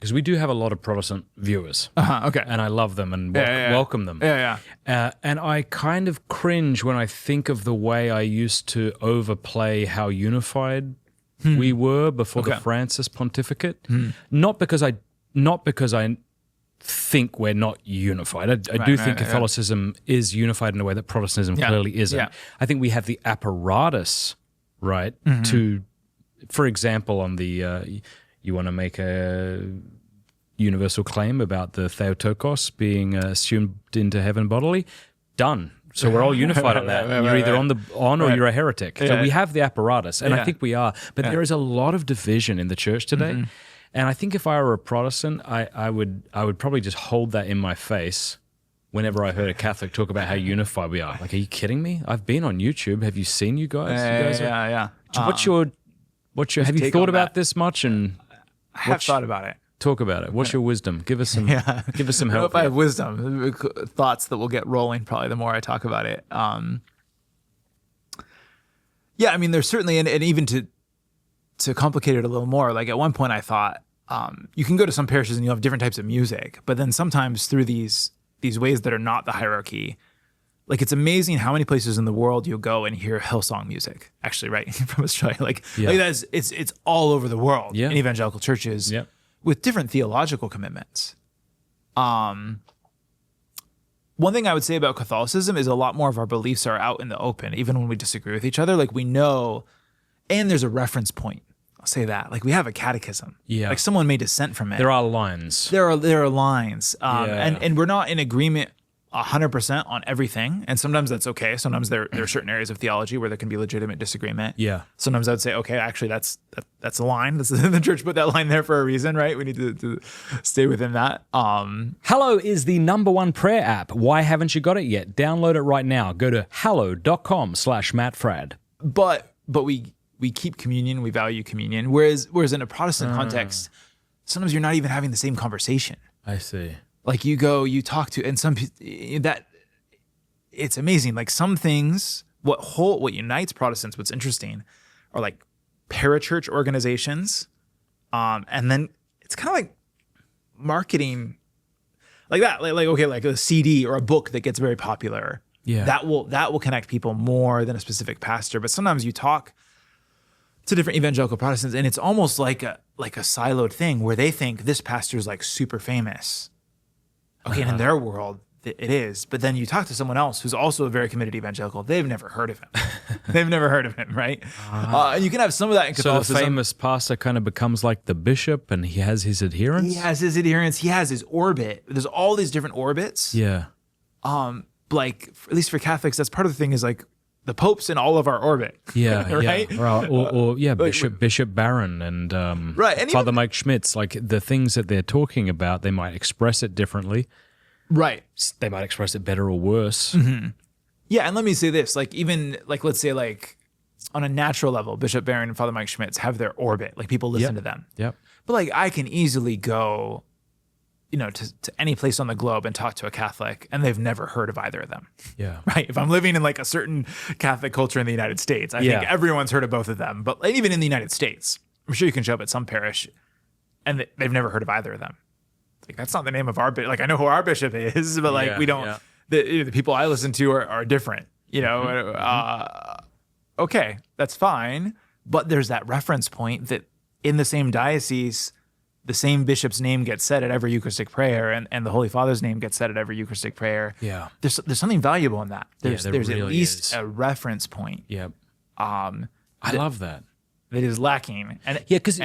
because we do have a lot of Protestant viewers. Okay. And I love them and welcome them. And I kind of cringe when I think of the way I used to overplay how unified we were before the Francis pontificate. Not because I think we're not unified. I do think Catholicism is unified in a way that Protestantism clearly isn't. I think we have the apparatus, right, to, for example, on the, you want to make a universal claim about the Theotokos being assumed into heaven bodily, done. So we're all unified on that. You're either on or you're a heretic. So we have the apparatus, and I think we are. But there is a lot of division in the church today. And I think if I were a Protestant, I would probably just hold that in my face whenever I heard a Catholic talk about how unified we are. Like, are you kidding me? I've been on YouTube. Have you seen you guys? What's your have you thought about this much? And I have thought about it. Talk about it. What's your wisdom? Give us some I don't know help. if I have wisdom, thoughts that will get rolling probably the more I talk about it. I mean, there's certainly, and even to complicate it a little more, like at one point I thought, you can go to some parishes and you'll have different types of music, but then sometimes through these ways that are not the hierarchy, like it's amazing how many places in the world you'll go and hear Hillsong music, actually, right, from Australia. Like that's, it's all over the world in evangelical churches with different theological commitments. One thing I would say about Catholicism is a lot more of our beliefs are out in the open, even when we disagree with each other. Like we know, and there's a reference point. I'll say that. Like we have a catechism. Like someone may dissent from it. There are lines. There are lines. And we're not in agreement 100% on everything. And sometimes that's okay. Sometimes there are certain areas of theology where there can be legitimate disagreement. Sometimes I would say, okay, actually that's a line. The church put that line there for a reason, right? We need to stay within that. Hallow is the #1 prayer app. Why haven't you got it yet? Download it right now. Go to hallow.com/Matt Fradd. But we keep communion, we value communion. Whereas in a Protestant context, sometimes you're not even having the same conversation. I see. Like you talk to, and that it's amazing. Like some things, what unites Protestants, what's interesting, are like parachurch organizations, and then it's kind of like marketing, like that. Like okay, like a CD or a book that gets very popular. That will connect people more than a specific pastor. But sometimes you talk to different evangelical Protestants, and it's almost like a siloed thing where they think this pastor is like super famous. Okay, and in their world, it is. But then you talk to someone else who's also a very committed evangelical. They've never heard of him. Right? And you can have some of that in Catholicism. So the famous pastor kind of becomes like the bishop, and he has his adherents? He has his adherents. He has his orbit. There's all these different orbits. Like, at least for Catholics, that's part of the thing is like, the Pope's in all of our orbit. Right? Bishop Barron and and Father Mike Schmitz, like the things that they're talking about, they might express it differently. Right. They might express it better or worse. Yeah, and let me say this, like even, like let's say like on a natural level, Bishop Barron and Father Mike Schmitz have their orbit, like people listen to them. But like I can easily go, to any place on the globe and talk to a Catholic, and they've never heard of either of them. Right? If I'm living in like a certain Catholic culture in the United States, I think everyone's heard of both of them. But even in the United States, I'm sure you can show up at some parish, and they've never heard of either of them. Like that's not the name of our bishop. Like I know who our bishop is, but like we don't. The people I listen to are different. Okay, that's fine. But there's that reference point that in the same diocese, the same bishop's name gets said at every Eucharistic prayer, and the Holy Father's name gets said at every Eucharistic prayer. There's something valuable in that. There's really at least a reference point. I love that. That is lacking. And because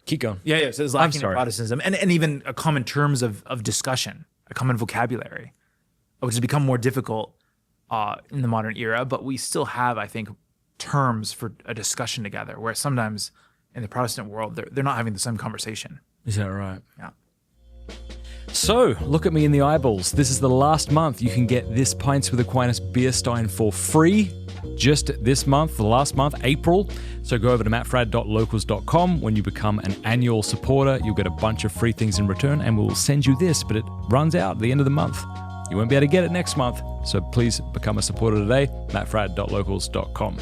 keep going. So it's lacking in Protestantism, and even a common terms of discussion, a common vocabulary, which has become more difficult in the modern era. But we still have, I think, terms for a discussion together, where sometimes in the Protestant world they're not having the same conversation. Is that right? Yeah. So, look at me in the eyeballs. This is the last month you can get this Pints with Aquinas beer stein for free. Just this month, the last month, April. So go over to mattfradd.locals.com. When you become an annual supporter, you'll get a bunch of free things in return, and we'll send you this, but it runs out at the end of the month. You won't be able to get it next month. So please become a supporter today, mattfradd.locals.com.